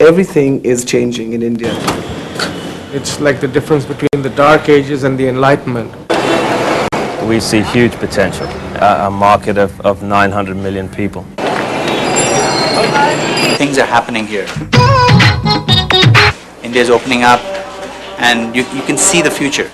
everything is changing in India. It's like the difference between the Dark Ages and the Enlightenment. We see huge potential, a market of 900 million people. Things are happening here. India is opening up, and you can see the future.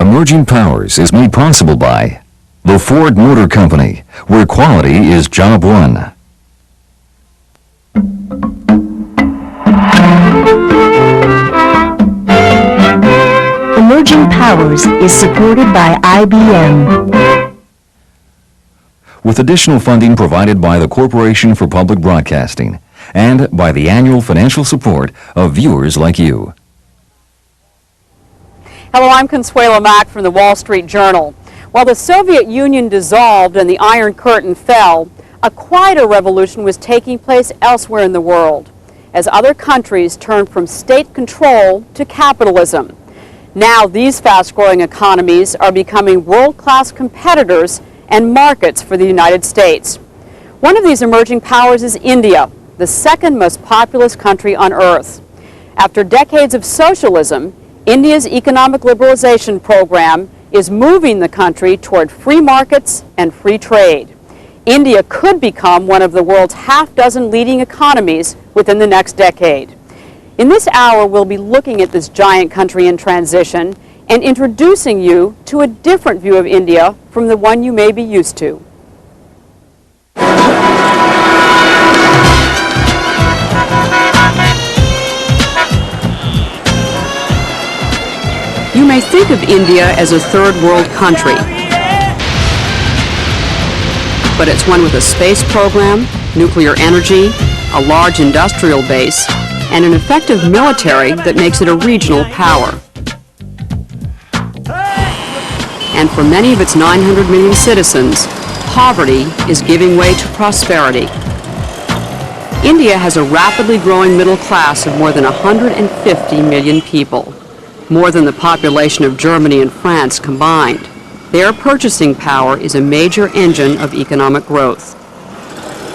Emerging Powers is made possible by the Ford Motor Company, where quality is job one. Emerging Powers is supported by IBM. With additional funding provided by the Corporation for Public Broadcasting and by the annual financial support of viewers like you. Hello, I'm Consuelo Mack from the Wall Street Journal. While the Soviet Union dissolved and the Iron Curtain fell, a quieter revolution was taking place elsewhere in the world as other countries turned from state control to capitalism. Now these fast-growing economies are becoming world-class competitors and markets for the United States. One of these emerging powers is India, the second most populous country on earth. After decades of socialism, India's economic liberalization program is moving the country toward free markets and free trade. India could become one of the world's half-dozen leading economies within the next decade. In this hour, we'll be looking at this giant country in transition and introducing you to a different view of India from the one you may be used to. You may think of India as a third world country, but it's one with a space program, nuclear energy, a large industrial base, and an effective military that makes it a regional power. And for many of its 900 million citizens, poverty is giving way to prosperity. India has a rapidly growing middle class of more than 150 million people, more than the population of Germany and France combined. Their purchasing power is a major engine of economic growth.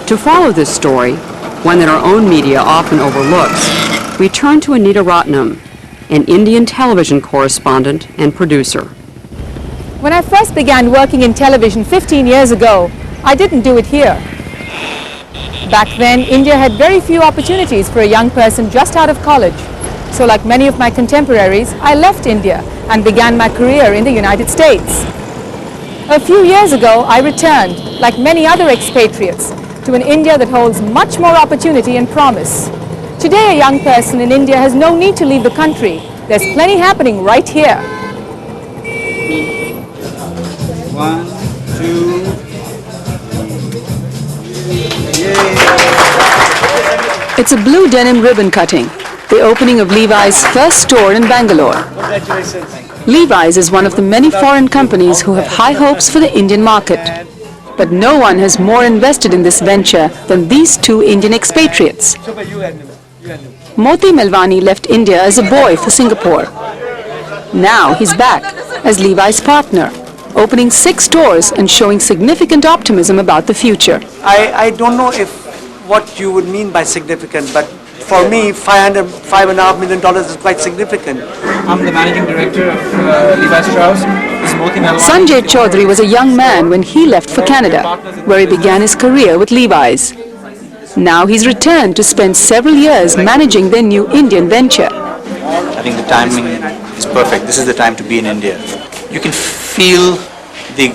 To follow this story, one that our own media often overlooks, we turn to Anita Ratnam, an Indian television correspondent and producer. When I first began working in television 15 years ago, I didn't do it here. Back then, India had very few opportunities for a young person just out of college. So like many of my contemporaries, I left India and began my career in the United States. A few years ago, I returned, like many other expatriates, to an India that holds much more opportunity and promise. Today, a young person in India has no need to leave the country. There's plenty happening right here. 1, 2. It's a blue denim ribbon cutting, the opening of Levi's first store in Bangalore. Levi's is one of the many foreign companies who have high hopes for the Indian market. But no one has more invested in this venture than these two Indian expatriates. Moti Melwani left India as a boy for Singapore. Now he's back as Levi's partner, opening 6 stores and showing significant optimism about the future. I don't know if what you would mean by significant, but for me, $5.5 million is quite significant. I'm the managing director of Levi Strauss. Sanjay Chaudhary was a young man when he left for Canada, where he began his career with Levi's. Now he's returned to spend several years managing their new Indian venture. I think the timing is perfect. This is the time to be in India. You can feel the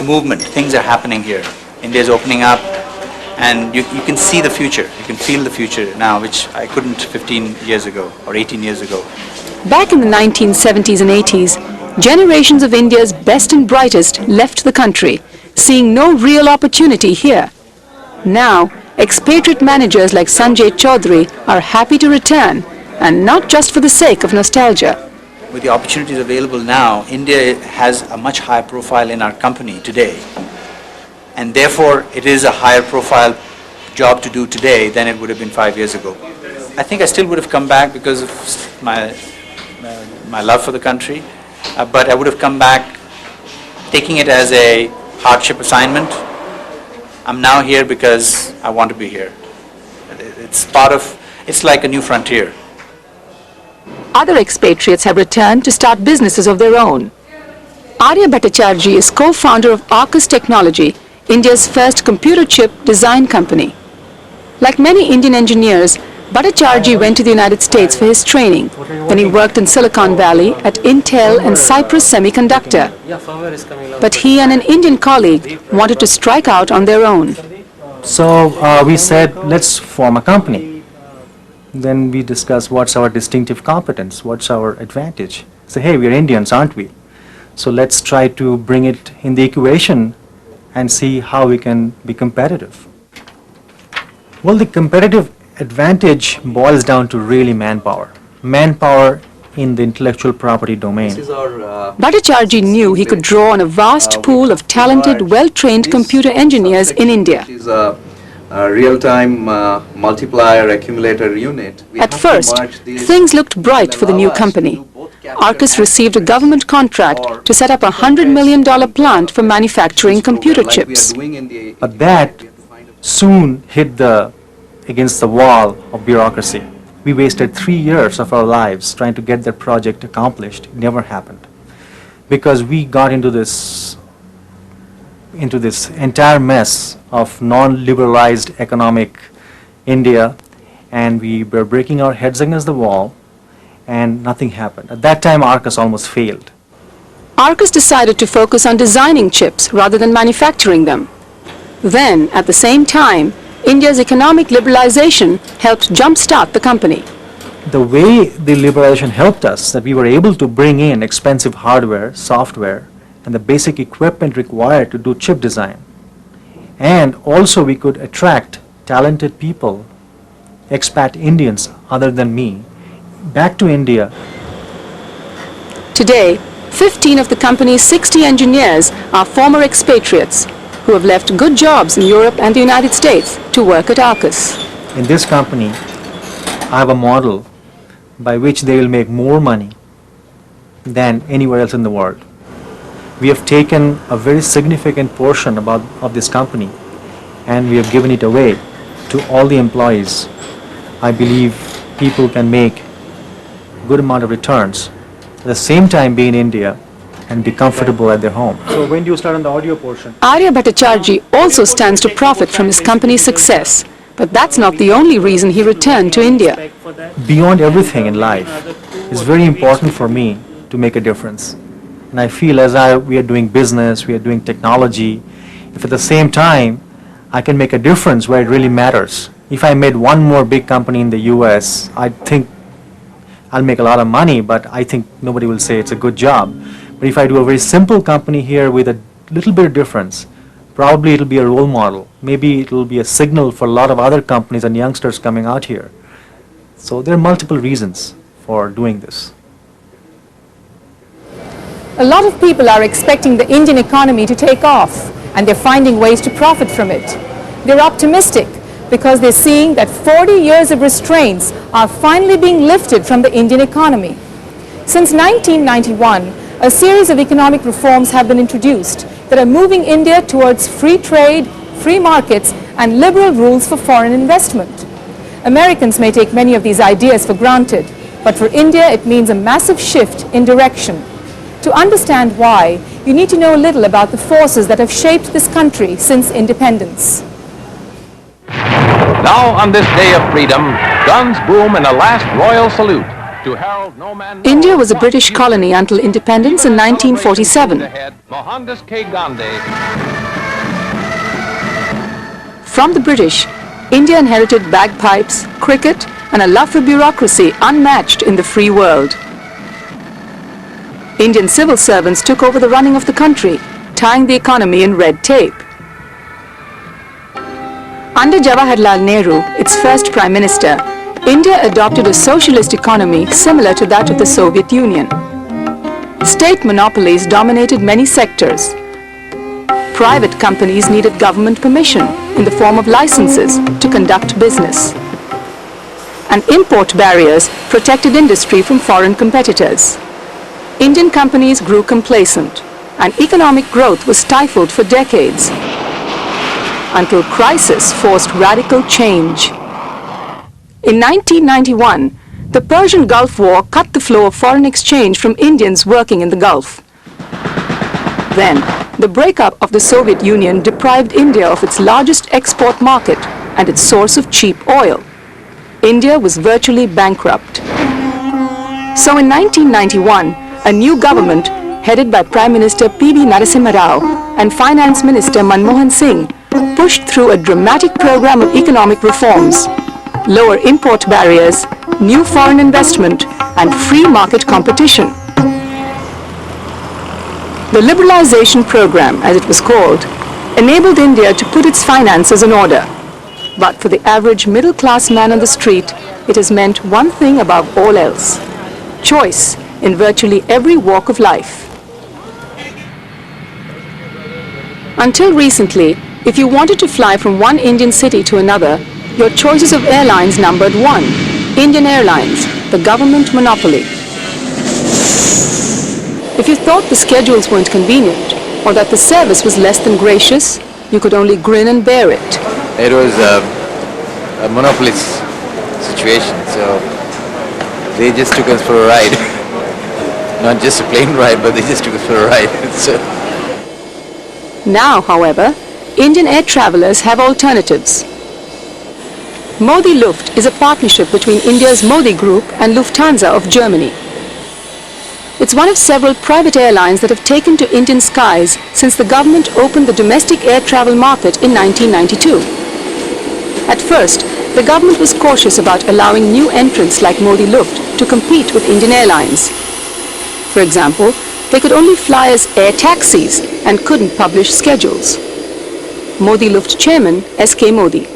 movement. Things are happening here. India is opening up, and you can see the future. You can feel the future now, which I couldn't 15 years ago or 18 years ago. Back in the 1970s and 80s, generations of India's best and brightest left the country, seeing no real opportunity here. Now, expatriate managers like Sanjay Chaudhary are happy to return, and not just for the sake of nostalgia. With the opportunities available now, India has a much higher profile in our company today. And therefore, it is a higher profile job to do today than it would have been 5 years ago. I think I still would have come back because of my love for the country, but I would have come back taking it as a hardship assignment. I'm now here because I want to be here. It's like a new frontier. Other expatriates have returned to start businesses of their own. Arya Bhattacharjee is co-founder of Arcus Technology, India's first computer chip design company. Like many Indian engineers, Bhattacharjee went to the United States for his training. Then he worked in Silicon Valley at Intel and Cypress Semiconductor. But he and an Indian colleague wanted to strike out on their own. So we said, let's form a company. Then we discussed what's our distinctive competence, what's our advantage. Say, hey, we're Indians, aren't we? So let's try to bring it in the equation and see how we can be competitive. Well, the competitive advantage boils down to really manpower. Manpower in the intellectual property domain. Bhattacharjee knew he could draw on a vast pool of talented, well-trained computer engineers in India. Real-time multiplier accumulator unit. At first, things looked bright for the new company. Arcus received a government contract to set up a $100 million plant for manufacturing computer chips. But that soon hit against the wall of bureaucracy. We wasted 3 years of our lives trying to get that project accomplished. It never happened. Because we got into this entire mess of non-liberalized economic India, and we were breaking our heads against the wall, and nothing happened. At that time, Arcus almost failed. Arcus decided to focus on designing chips rather than manufacturing them. Then, at the same time, India's economic liberalization helped jumpstart the company. The way the liberalization helped us, that we were able to bring in expensive hardware, software, and the basic equipment required to do chip design. And also we could attract talented people, expat Indians other than me, back to India. Today, 15 of the company's 60 engineers are former expatriates who have left good jobs in Europe and the United States to work at Arcus. In this company, I have a model by which they will make more money than anywhere else in the world. We have taken a very significant portion of this company and we have given it away to all the employees. I believe people can make a good amount of returns, at the same time be in India and be comfortable at their home. So when do you start on the audio portion? Arya Bhattacharjee also stands to profit from his company's success, but that's not the only reason he returned to India. Beyond everything in life, it's very important for me to make a difference. And I feel we are doing business, we are doing technology, if at the same time I can make a difference where it really matters. If I made one more big company in the US, I think I'll make a lot of money, but I think nobody will say it's a good job. But if I do a very simple company here with a little bit of difference, probably it'll be a role model. Maybe it'll be a signal for a lot of other companies and youngsters coming out here. So there are multiple reasons for doing this. A lot of people are expecting the Indian economy to take off, and they're finding ways to profit from it. They're optimistic because they're seeing that 40 years of restraints are finally being lifted from the Indian economy. Since 1991, a series of economic reforms have been introduced that are moving India towards free trade, free markets, and liberal rules for foreign investment. Americans may take many of these ideas for granted, but for India it means a massive shift in direction. To understand why, you need to know a little about the forces that have shaped this country since independence. Now on this day of freedom, guns boom in a last royal salute to herald no man. India was a British colony until independence in 1947. Mohandas K. Gandhi. From the British, India inherited bagpipes, cricket, and a love for bureaucracy unmatched in the free world. Indian civil servants took over the running of the country, tying the economy in red tape. Under Jawaharlal Nehru, its first Prime Minister, India adopted a socialist economy similar to that of the Soviet Union. State monopolies dominated many sectors. Private companies needed government permission in the form of licenses to conduct business. And import barriers protected industry from foreign competitors. Indian companies grew complacent, and economic growth was stifled for decades, until crisis forced radical change. In 1991, the Persian Gulf War cut the flow of foreign exchange from Indians working in the Gulf. Then, the breakup of the Soviet Union deprived India of its largest export market and its source of cheap oil. India was virtually bankrupt. So in 1991, a new government, headed by Prime Minister P.V. Narasimha Rao and Finance Minister Manmohan Singh, pushed through a dramatic program of economic reforms, lower import barriers, new foreign investment, and free market competition. The liberalization program, as it was called, enabled India to put its finances in order. But for the average middle-class man on the street, it has meant one thing above all else: choice in virtually every walk of life. Until recently, if you wanted to fly from one Indian city to another, your choices of airlines numbered one: Indian Airlines, the government monopoly. If you thought the schedules weren't convenient, or that the service was less than gracious, you could only grin and bear it. It was a monopoly situation, so they just took us for a ride. Not just a plane ride, but they just took us for a ride. Now, however, Indian air travelers have alternatives. Modi Luft is a partnership between India's Modi Group and Lufthansa of Germany. It's one of several private airlines that have taken to Indian skies since the government opened the domestic air travel market in 1992. At first, the government was cautious about allowing new entrants like Modi Luft to compete with Indian Airlines. For example, they could only fly as air taxis and couldn't publish schedules. Modi Luft chairman S.K. Modi.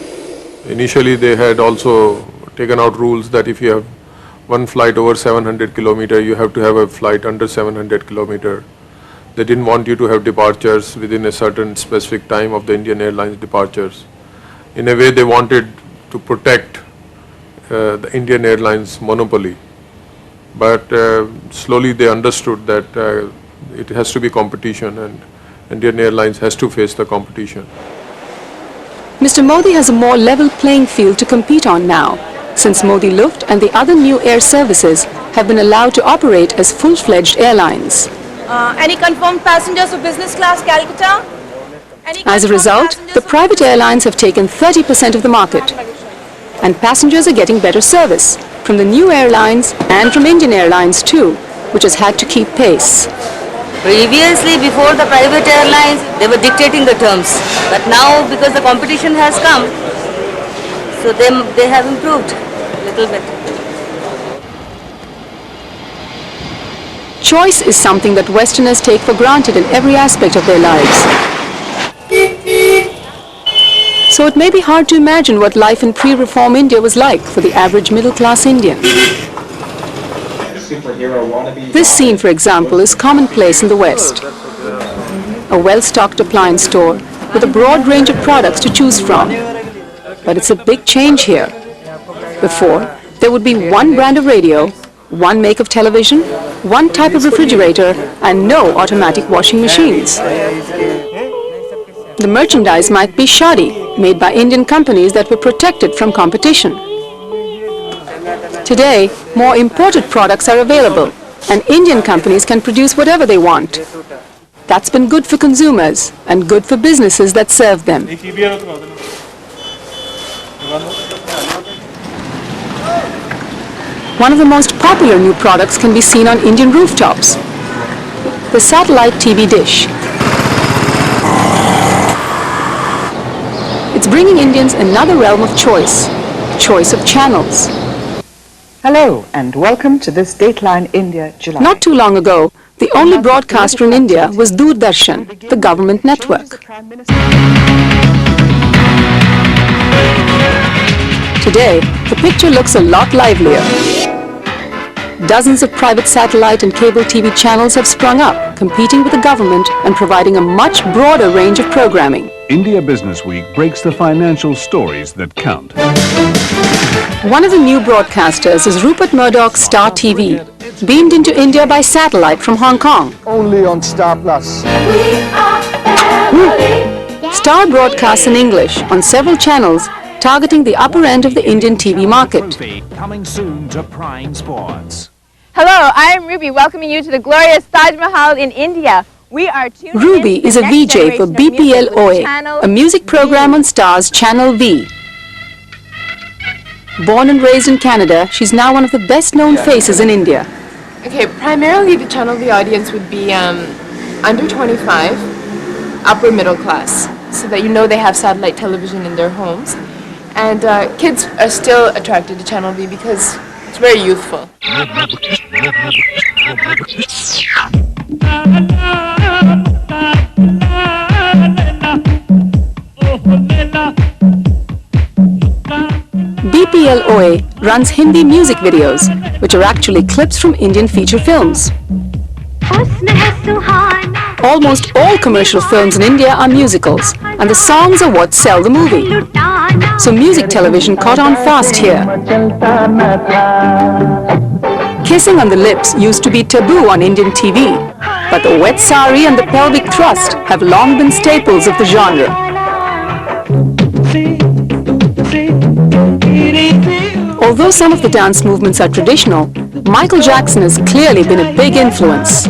Initially, they had also taken out rules that if you have one flight over 700 kilometer, you have to have a flight under 700 kilometer. They didn't want you to have departures within a certain specific time of the Indian Airlines departures. In a way, they wanted to protect the Indian Airlines monopoly. But slowly they understood that it has to be competition, and Indian Airlines has to face the competition. Mr. Modi has a more level playing field to compete on now, since Modi Luft and the other new air services have been allowed to operate as full-fledged airlines. Any confirmed passengers for business class Calcutta? As a result, the private airlines have taken 30% of the market, and passengers are getting better service from the new airlines and from Indian Airlines too, which has had to keep pace. Previously, before the private airlines, they were dictating the terms. But now, because the competition has come, so they have improved a little bit. Choice is something that Westerners take for granted in every aspect of their lives. So it may be hard to imagine what life in pre-reform India was like for the average middle-class Indian. This scene, for example, is commonplace in the West. A well-stocked appliance store with a broad range of products to choose from. But it's a big change here. Before, there would be one brand of radio, one make of television, one type of refrigerator, and no automatic washing machines. The merchandise might be shoddy, made by Indian companies that were protected from competition. Today, more imported products are available, and Indian companies can produce whatever they want. That's been good for consumers and good for businesses that serve them. One of the most popular new products can be seen on Indian rooftops: the satellite TV dish. It's bringing Indians another realm of choice of channels. Hello and welcome to this Dateline India July. Not too long ago, the only broadcaster in India was Doordarshan, the government network. Today, the picture looks a lot livelier. Dozens of private satellite and cable TV channels have sprung up, competing with the government and providing a much broader range of programming. India Business Week breaks the financial stories that count. One of the new broadcasters is Rupert Murdoch's Star TV, beamed into India by satellite from Hong Kong. Only on Star Plus. Star broadcasts in English on several channels, targeting the upper end of the Indian TV market. Coming soon to Prime Sports. Hello, I am Ruby, welcoming you to the glorious Taj Mahal in India. We are tuning Ruby in to is the a next VJ for generation of music with BPL-OA, Channel a music program on Star's Channel V. Born and raised in Canada, she's now one of the best-known faces in India. Okay, primarily the Channel V audience would be under 25, upper middle class, so that you know they have satellite television in their homes. And kids are still attracted to Channel V because it's very youthful. BPL-OA runs Hindi music videos, which are actually clips from Indian feature films. Almost all commercial films in India are musicals, and the songs are what sell the movie. So music television caught on fast here. Kissing on the lips used to be taboo on Indian TV, but the wet sari and the pelvic thrust have long been staples of the genre. Although some of the dance movements are traditional, Michael Jackson has clearly been a big influence.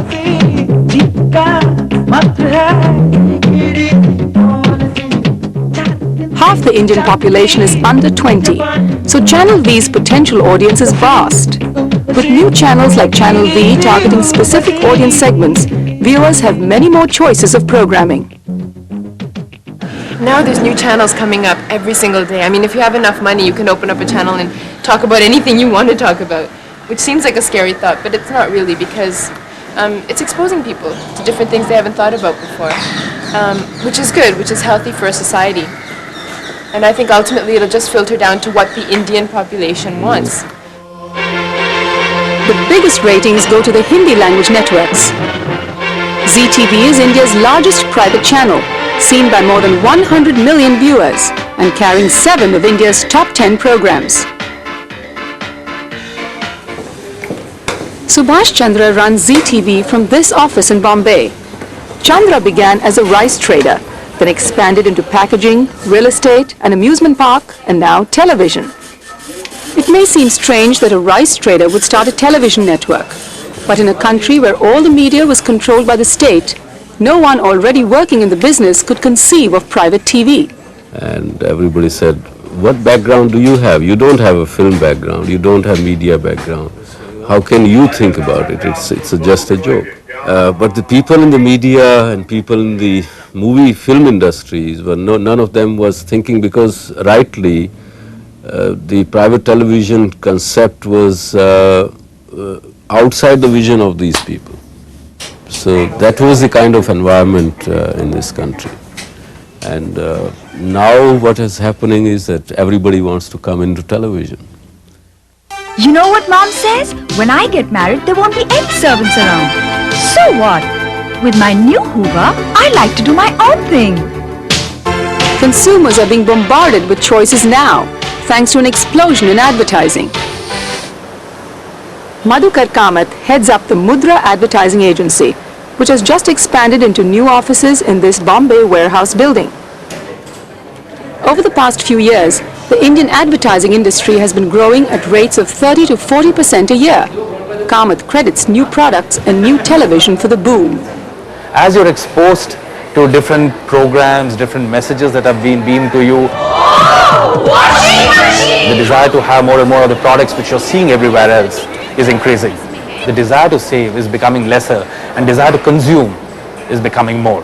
Half the Indian population is under 20, so Channel V's potential audience is vast. With new channels like Channel V targeting specific audience segments, viewers have many more choices of programming. Now there's new channels coming up every single day. I mean, if you have enough money, you can open up a channel and talk about anything you want to talk about, which seems like a scary thought, but it's not really, because it's exposing people to different things they haven't thought about before, which is good, which is healthy for a society. And I think ultimately it'll just filter down to what the Indian population wants. The biggest ratings go to the Hindi language networks. Zee TV is India's largest private channel, seen by more than 100 million viewers and carrying 7 of India's top 10 programs. Subhash Chandra runs Zee TV from this office in Bombay. Chandra began as a rice trader, then expanded into packaging, real estate, an amusement park, and now television. It may seem strange that a rice trader would start a television network, but in a country where all the media was controlled by the state, no one already working in the business could conceive of private TV. And everybody said, what background do you have? You don't have a film background, you don't have media background. How can you think about it? It's just a joke. But the people in the media and people in the movie film industries, none of them was thinking, because rightly the private television concept was outside the vision of these people. So that was the kind of environment in this country. And now what is happening is that everybody wants to come into television. You know what Mom says? When I get married, there won't be any servants around. So what? With my new Hoover, I like to do my own thing. Consumers are being bombarded with choices now, thanks to an explosion in advertising. Madhukar Kamath heads up the Mudra Advertising Agency, which has just expanded into new offices in this Bombay warehouse building. Over the past few years, the Indian advertising industry has been growing at rates of 30 to 40% a year. Kamath credits new products and new television for the boom. As you're exposed to different programs, different messages that have been beamed to you, the desire to have more and more of the products which you're seeing everywhere else is increasing. The desire to save is becoming lesser, and desire to consume is becoming more.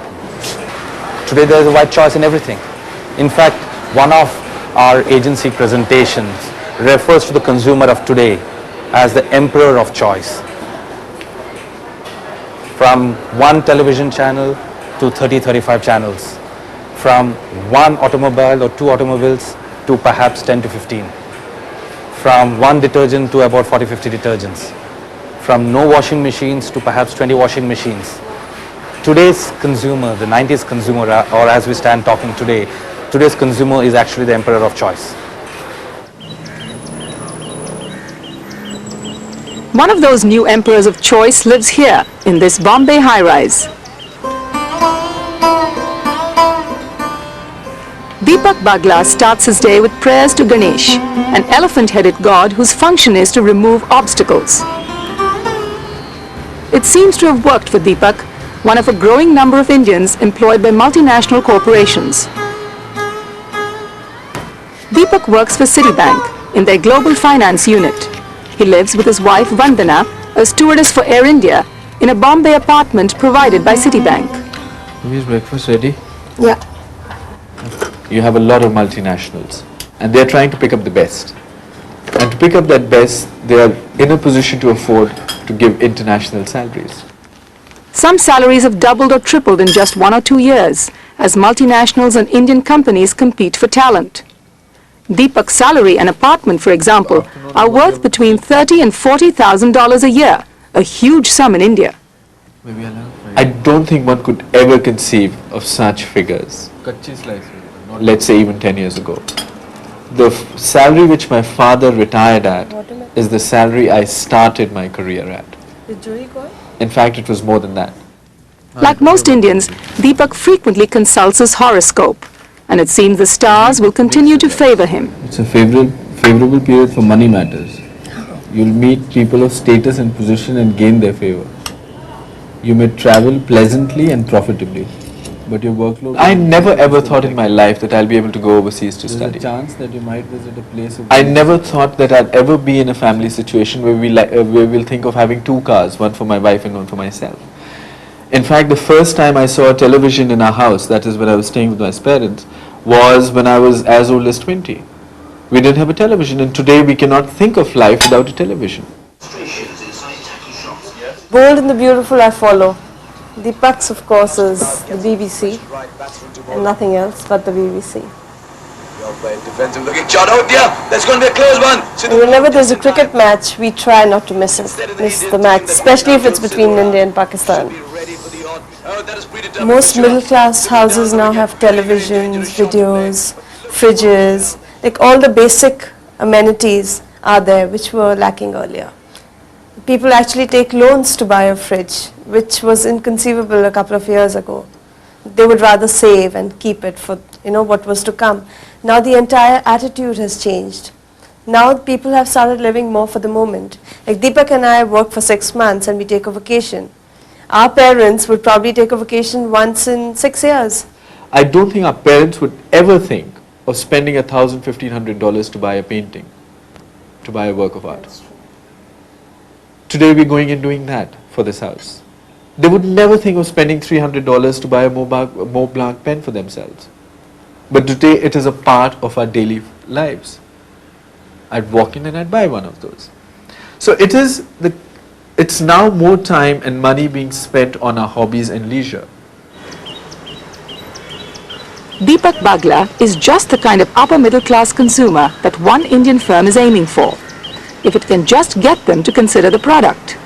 Today there is a wide choice in everything. In fact, one of our agency presentations refers to the consumer of today as the emperor of choice. From one television channel to 30-35 channels. From one automobile or two automobiles to perhaps 10 to 15. From one detergent to about 40-50 detergents. From no washing machines to perhaps 20 washing machines. Today's consumer, the 90s consumer, or as we stand talking today, today's consumer is actually the emperor of choice. One of those new emperors of choice lives here in this Bombay high-rise. Deepak Bagla starts his day with prayers to Ganesh, an elephant-headed god whose function is to remove obstacles. It seems to have worked for Deepak, one of a growing number of Indians employed by multinational corporations. Deepak works for Citibank in their global finance unit. He lives with his wife Vandana, a stewardess for Air India, in a Bombay apartment provided by Citibank. Is breakfast ready? Yeah. You have a lot of multinationals and they're trying to pick up the best. And to pick up that best, they are in a position to afford to give international salaries. Some salaries have doubled or tripled in just 1 or 2 years as multinationals and Indian companies compete for talent. Deepak's salary and apartment, for example, are worth between $30,000 and $40,000 a year, a huge sum in India. I don't think one could ever conceive of such figures, let's say even 10 years ago. The salary which my father retired at is the salary I started my career at. In fact, it was more than that. Like most Indians, Deepak frequently consults his horoscope, and it seems the stars will continue to favor him. It's a favorable period for money matters. You'll meet people of status and position and gain their favor. You may travel pleasantly and profitably, but your workload... I never ever thought in my life that I'll be able to go overseas to study. There's a chance that you might visit a place of... I never thought that I'd ever be in a family situation where we'll think of having 2 cars, one for my wife and one for myself. In fact, the first time I saw a television in our house, that is when I was staying with my parents, was when I was as old as 20. We didn't have a television, and today we cannot think of life without a television. Bold and the Beautiful I follow. Deepak's, of course, is the BBC, and nothing else but the BBC. Defensive looking shot. Oh dear, that's going to be a close one. And whenever there's a cricket match, we try not to miss the match, especially if it's between India and Pakistan. Most middle-class houses now have televisions, videos, fridges, like all the basic amenities are there, which were lacking earlier. People actually take loans to buy a fridge, which was inconceivable a couple of years ago. They would rather save and keep it for what was to come. Now the entire attitude has changed. Now people have started living more for the moment. Like Deepak and I work for 6 months and we take a vacation. Our parents would probably take a vacation once in 6 years. I don't think our parents would ever think of spending $1,000, $1,500 to buy a painting, to buy a work of art. Today we're going and doing that for this house. They would never think of spending $300 to buy a Mont Blanc pen for themselves. But today it is a part of our daily lives. I'd walk in and I'd buy one of those. So it's now more time and money being spent on our hobbies and leisure. Deepak Bagla is just the kind of upper middle class consumer that one Indian firm is aiming for, if it can just get them to consider the product.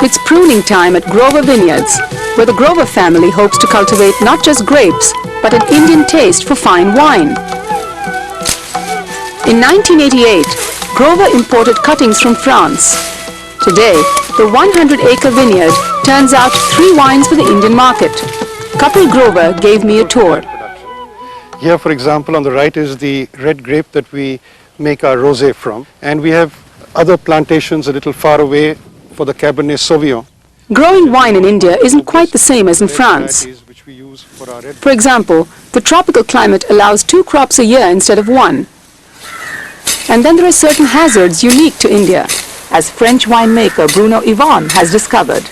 It's pruning time at Grover Vineyards, where the Grover family hopes to cultivate not just grapes, but an Indian taste for fine wine. In 1988, Grover imported cuttings from France. Today, the 100-acre vineyard turns out 3 wines for the Indian market. Kapil Grover gave me a tour. Here, for example, on the right is the red grape that we make our rosé from. And we have other plantations a little far away for the Cabernet Sauvignon. Growing wine in India isn't quite the same as in France. For example, the tropical climate allows 2 crops a year instead of 1. And then there are certain hazards unique to India, as French winemaker Bruno Yvon has discovered.